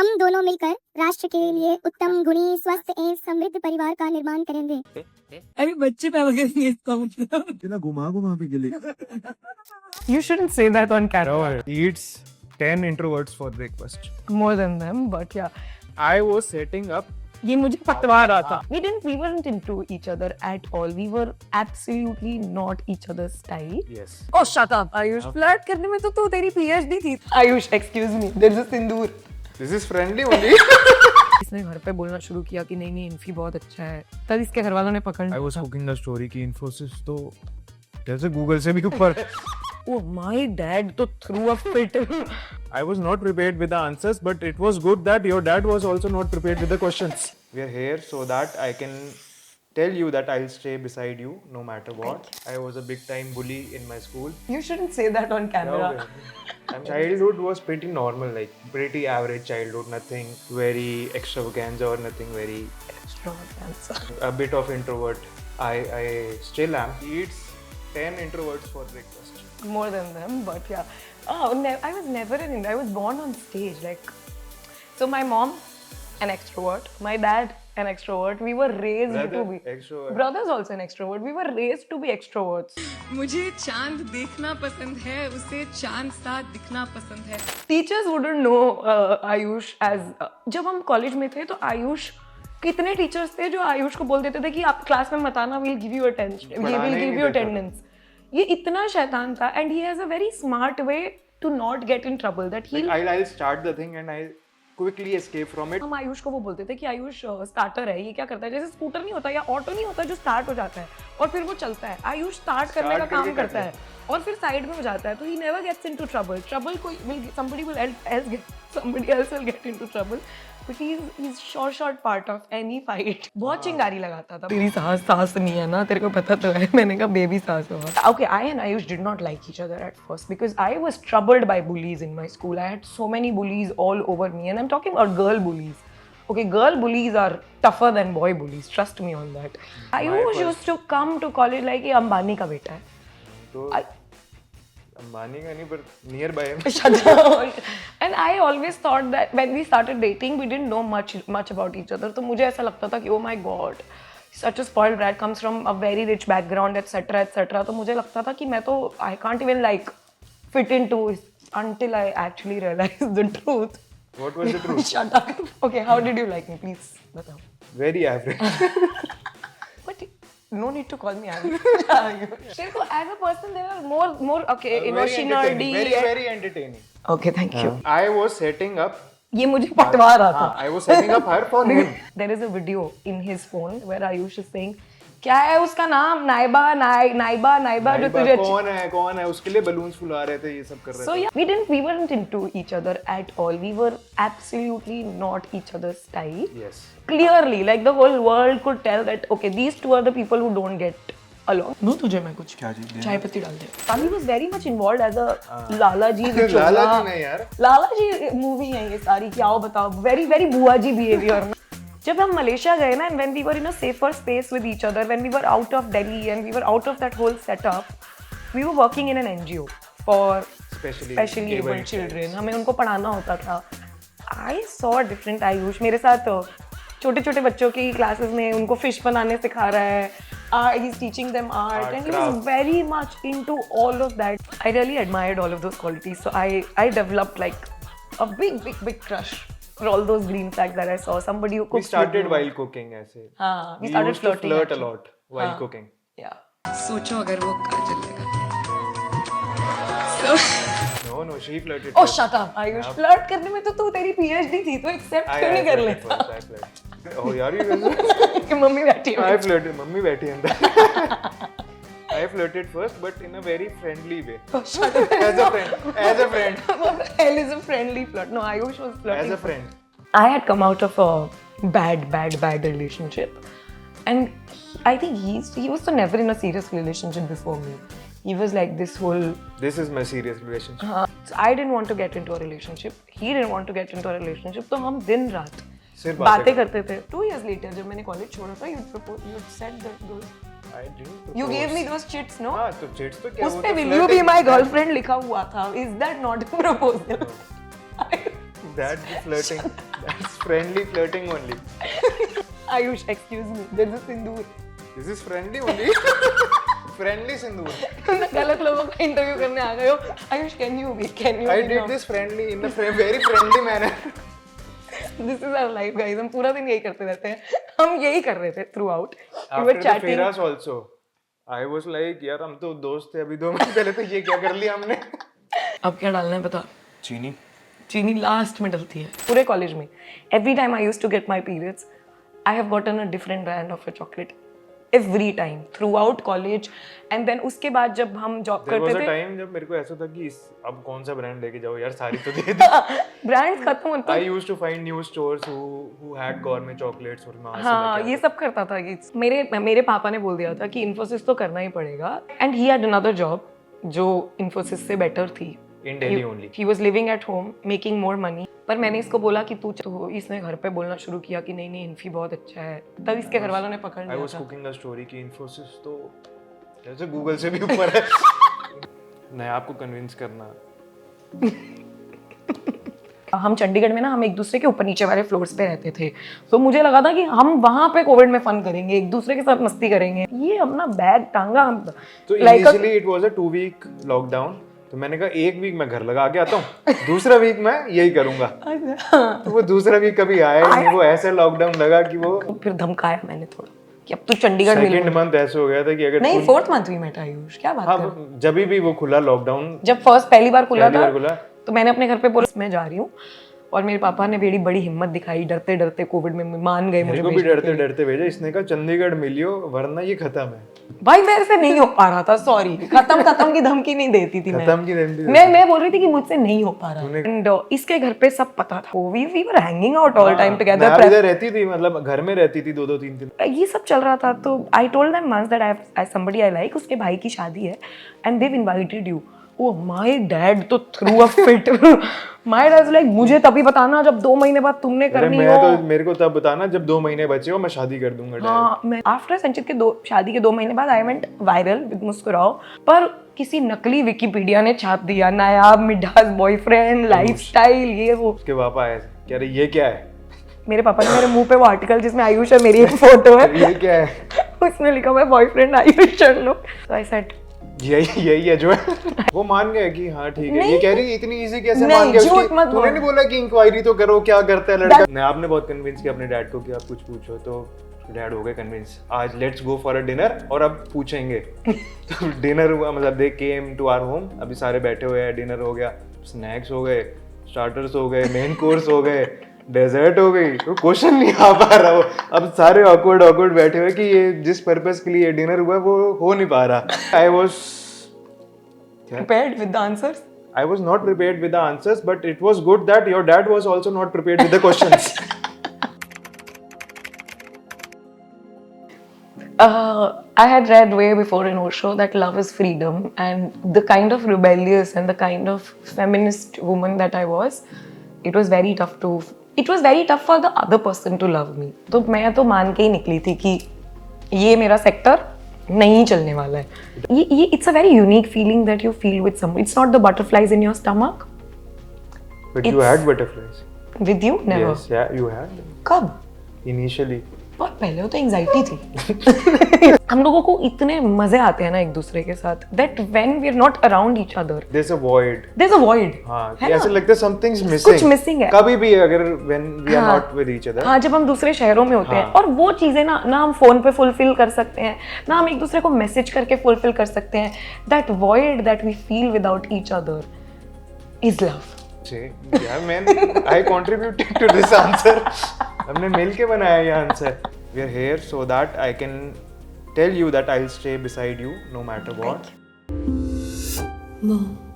हम दोनों मिलकर राष्ट्र के लिए उत्तम, गुणी, स्वस्थ एवं समृद्ध परिवार का निर्माण करेंगे। अरे बच्चे पैदा करेंगे इसका मतलब ना घुमा घुमा के गिले You shouldn't say that on camera. He eats 10 introverts for breakfast. More than them, but yeah. I was setting up. ये मुझे पतवा रहा था. We weren't into each other at all. We were absolutely not each other's style. Yes. Oh, shut up, Ayush. Flirt करने में तो तेरी PhD थी. Ayush, excuse me. There's a Sindoor. This is friendly only. इसने घर पे बोलना शुरू किया कि नहीं इन्फी बहुत अच्छा है. तब इसके घर वालों ने पकड़ I was cooking the story कि Infosys तो जैसे Google से भी ऊपर. Oh, my dad तो threw a fit. I was not prepared with the answers, but it was good that your dad was also not prepared with the questions. We are here so that I can tell you that I'll stay beside you no matter what. I was a big time bully in my school. You shouldn't say that on camera. And childhood was pretty normal, like pretty average childhood, nothing very extravaganza or nothing very Extravaganza. a bit of introvert. I still am. He eats 10 introverts for breakfast. More than them, but yeah. Oh, I was never I was born on stage. Like, so my mom, an extrovert. My dad, an extrovert. We were raised Brother, to be extrovert. Brothers also an extrovert. We were raised to be extroverts. मुझे चांद देखना पसंद है, उसे चांद सा दिखना पसंद है. Teachers wouldn't know Ayush as जब हम कॉलेज में थे तो आयुष कितने टीचर्स थे जो आयुष को बोल देते थे कि आप क्लास में मत आना, we'll give you attention, we will give you attendance. ये इतना शैतान था, and he has a very smart way to not get in trouble that he. Like, I'll start the thing and I'll quickly escape from it. हम आयुष को वो बोलते थे कि आयुष स्टार्टर है, ये क्या करता है, जैसे स्कूटर नहीं होता या ऑटो नहीं होता जो स्टार्ट हो जाता है और फिर वो चलता है. आयुष स्टार्ट करने का काम करता है और फिर साइड में हो जाता है, तो he never gets into trouble. Somebody else will get into trouble. But he's short part of any fight. बहुत चिंगारी लगाता था. तेरी सास नहीं है ना, तेरे को पता तो है. मैंने कहा बेबी सास हो. Okay, I and Ayush did not like each other at first because I was troubled by bullies in my school. I had so many bullies all over me, and I'm talking about girl bullies. Okay, girl bullies are tougher than boy bullies. Trust me on that. Ayush used to come to college like ये अंबानी का बेटा है. तो अंबानी का नहीं पर near by. Shut down. And I always thought that when we started dating, we didn't know much about each other. तो मुझे ऐसा लगता था कि oh my god, such a spoiled brat comes from a very rich background, etc. etc. तो मुझे लगता था कि मैं तो I can't even like fit into until I actually realized the truth. What was the truth? Shut up. Okay, how did you like me? Please, बताओ. Very average. But no need to call me average. तेरे को as a person there are more okay, emotionally. Very entertaining. Okay, thank you. I was setting up. ये मुझे पटवा रहा था. I was setting up her for him. There is a video in his phone where Ayush is saying, क्या है उसका नाम, नाइबा जो तुझे कौन है उसके लिए बलून्स फुला रहे थे, ये सब कर रहे थे. So yeah, we weren't into each other at all. We were absolutely not each other's style. Yes. Clearly, like the whole world could tell that okay, these two are the people who don't get along. No, तुझे मैं कुछ क्या चीज चाय पत्ती डाल दे. He was very much involved as a लाला जी लाला जी नहीं यार. लाला जी मूवी है ये सारी, क्या हो बताओ. Very very बुआ जी behavior. जब हम मलेशिया गए ना, and when we were in a safer space with each other, when we were out of Delhi and we were out of that whole setup, we were working in an NGO for specially abled children. हमें उनको पढ़ाना होता था. I saw different Ayush. मेरे साथ छोटे छोटे बच्चों की क्लासेस में उनको फिश बनाने सिखा रहा है. He's teaching them art and he was very much into all of that. I really admired all of those qualities. So I developed like a big crush for all those green flags that I saw. Somebody who cooks. We started while cooking ऐसे. हाँ, we started started flirting. flirt a lot while cooking. Yeah. सोचो अगर वो काजल लगा. No, she flirted. Oh, shut up. Ayush, flirt करने में तो तू तेरी PhD थी, तो accept क्यों नहीं कर लेता? Oh यार ये कि मम्मी बैठी है. I flirted. मम्मी बैठी है अंदर. I flirted first, but in a very friendly way. Oh, shut up. As a friend. What the hell is a friendly flirt? No, Ayush was flirting. As a friend. I had come out of a bad relationship, and I think he was so never in a serious relationship before me. He was like this whole. This is my serious relationship. So I didn't want to get into a relationship. He didn't want to get into a relationship. तो हम दिन रात सिर्फ बातें करते थे. 2 years later, जब मैंने कॉलेज छोड़ा था, you said that those. I didn't. You gave me those chits, no? हाँ तो chits तो क्या? उस पे will you be my girlfriend लिखा हुआ था. Is that not a proposal? That's the flirting. That's friendly flirting only. Ayush, excuse me, there is a sindoor. This is friendly only. Friendly sindoor. गलत लोगों का इंटरव्यू करने आ गए हो. Ayush, can you I did this friendly in a very friendly manner. This is our life, guys. हम पूरा दिन यही करते रहते हैं. हम यही कर रहे थे throughout. We After were the chatting. Fairas also, I was like, यार हम तो दोस्त थे अभी 2 मिनट पहले तो ये क्या कर लिया हमने? अब क्या डालना है बता. चीनी. चीनी लास्ट में डलती है पूरे कॉलेज में. Every time I used to get my periods, I have gotten a different brand of a chocolate. Every time throughout college, and then उसके बाद जब हम जॉब There was करते a थे, time जब मेरे को ऐसा था कि अब कौन सा ब्रांड लेके जाओ यार, सारी तो दे दी. ब्रांड्स खत्म होते. I used to find new stores who had gourmet chocolates और वहाँ से हाँ, लेके ये सब करता था. ये मेरे पापा ने बोल दिया था कि इन्फोसिस तो करना ही पड़ेगा. And he had another job जो इन्फोसिस से बेटर थी. In Delhi only. He was living at home, making more money. पर मैंने इसको बोला कि तू तो इसने घर पे बोलना शुरू किया कि नहीं नहीं इन्फी बहुत अच्छा है. तब इसके घर वालों ने पकड़ I लिया was था. cooking a story कि Infosys तो जैसे गूगल से भी ऊपर है. नहीं, आपको कन्विंस करना. हम चंडीगढ़ में ना हम एक दूसरे के ऊपर नीचे वाले फ्लोर्स पे रहते थे. तो मुझे लगा था कि हम वहाँ पे कोविड में फन करेंगे, एक दूसरे के साथ मस्ती करेंगे. ये अपना बैग टांगा हम तो like a- initially it was a 2-week lockdown. तो मैंने कहा 1 वीक मैं घर लगा के आता हूँ, दूसरा वीक मैं यही करूंगा. तो वो दूसरा वीक कभी आया ही नहीं. वो ऐसे लॉकडाउन लगा कि वो फिर धमकाया मैंने थोड़ा कि अब तू चंडीगढ़ मिल. सेकंड मंथ ऐसे हो गया था कि अगर नहीं 4th मंथ भी मैं आयुष क्या बात हाँ कर. जब भी वो खुला लॉकडाउन, जब फर्स्ट पहली बार खुला पहली था बार खुला, तो मैंने अपने घर पे बोला मैं जा रही हूँ. और मेरे पापा ने बड़ी बड़ी हिम्मत दिखाई, डरते डरते कोविड में मान गए मुझे मेरे को भी भेजने के डरते लिए. डरते भेजा. इसने कहा चंडीगढ़ मिलियो वरना ये खत्म है. भाई मेरे से नहीं हो पा रहा था. सॉरी, खत्म की धमकी नहीं देती थी मैं. खत्म की धमकी मैं बोल रही थी कि मुझसे नहीं हो पा रहा. एंड इसके घर पे सब पता था. We were hanging out all time together. मैं इधर रहती थी, मतलब घर में रहती थी 2-2 3-3. ये सब चल रहा था. तो I told them once that I somebody I like, उसके भाई की शादी है and they invited you. Oh my dad तो threw a fit. My dad like मुझे तभी बताना जब 2 महीने बाद तुमने अरे करनी मैं हो. तो मेरे को तब बताना जब 2 महीने बचे हो, मैं शादी कर दूंगा. हाँ, मैं आफ्टर संचित के शादी के 2 महीने बाद आई वेंट वायरल विद मुस्कुराओ. पर किसी नकली विकिपीडिया ने छाप दिया नायाब मिडास बॉयफ्रेंड लाइफस्टाइल ये वो. उसके पापा आए कह रहे ये क्या है, मेरे पापा ने मेरे मुंह पे वो आर्टिकल जिसमें आयुष और मेरी एक फोटो है ये क्या है, उसमें लिखा हुआ है boyfriend Ayush Chando. So I said यही है जो है. वो मान गए कि हाँ ठीक है. नहीं, ये कह रही इतनी इजी कैसे नहीं, मान गए. झूठ मत तूने बोल. नहीं बोला कि इंक्वायरी तो करो क्या करता है लड़का. नहीं, आपने बहुत कन्विंस किया अपने डैड को कि आप कुछ पूछो, तो डैड हो गए कन्विंस. आज let's go for a dinner और अब पूछेंगे. तो डिनर हुआ, मतलब दे केम टू आवर होम. अभी सारे बैठे हुए हैं, डिनर हो गया, स्नैक्स हो गए, स्टार्टर्स हो गए, मेन कोर्स हो गए, डेजर्ट हो गई. तो क्वेश्चन नहीं आ पा रहा. वो अब सारे ऑकवर्ड बैठे हुए कि ये जिस पर्पस के लिए डिनर हुआ वो हो नहीं पा रहा. I was prepared with the answers. I was not prepared with the answers, but it was good that your dad was also not prepared with the questions. I had read way before in Osho that love is freedom, and the kind of rebellious and the kind of feminist woman that I was, it was very tough for the other person to love me. तो मैं तो मान के ही निकली थी कि ये मेरा सेक्टर नहीं चलने वाला है. ये it's a very unique feeling that you feel with someone. It's not the butterflies in your stomach. But you had butterflies. With you, never. Yes, yeah, you had. कब? Initially. बहुत पहले तो एंजाइटी थी. हम लोगों को इतने मजे आते हैं ना एक दूसरे के साथ that when we are not around each other, There's a void. there's a void. हाँ, है कि ऐसे ना? लगता है something's missing. कुछ missing है. कभी भी अगर when we are हाँ. not with each other. हाँ, जब हम दूसरे शहरों में होते हैं हाँ. और वो चीजें ना हम फोन पे फुलफिल कर सकते हैं, ना हम एक दूसरे को मैसेज करके फुलफिल कर सकते हैं. That void that we feel without each other is love. Yeah, man, I contributed to this answer. हमने मिलके बनाया ये answer. We are here so that I can tell you that I'll stay beside you no matter what. Mom.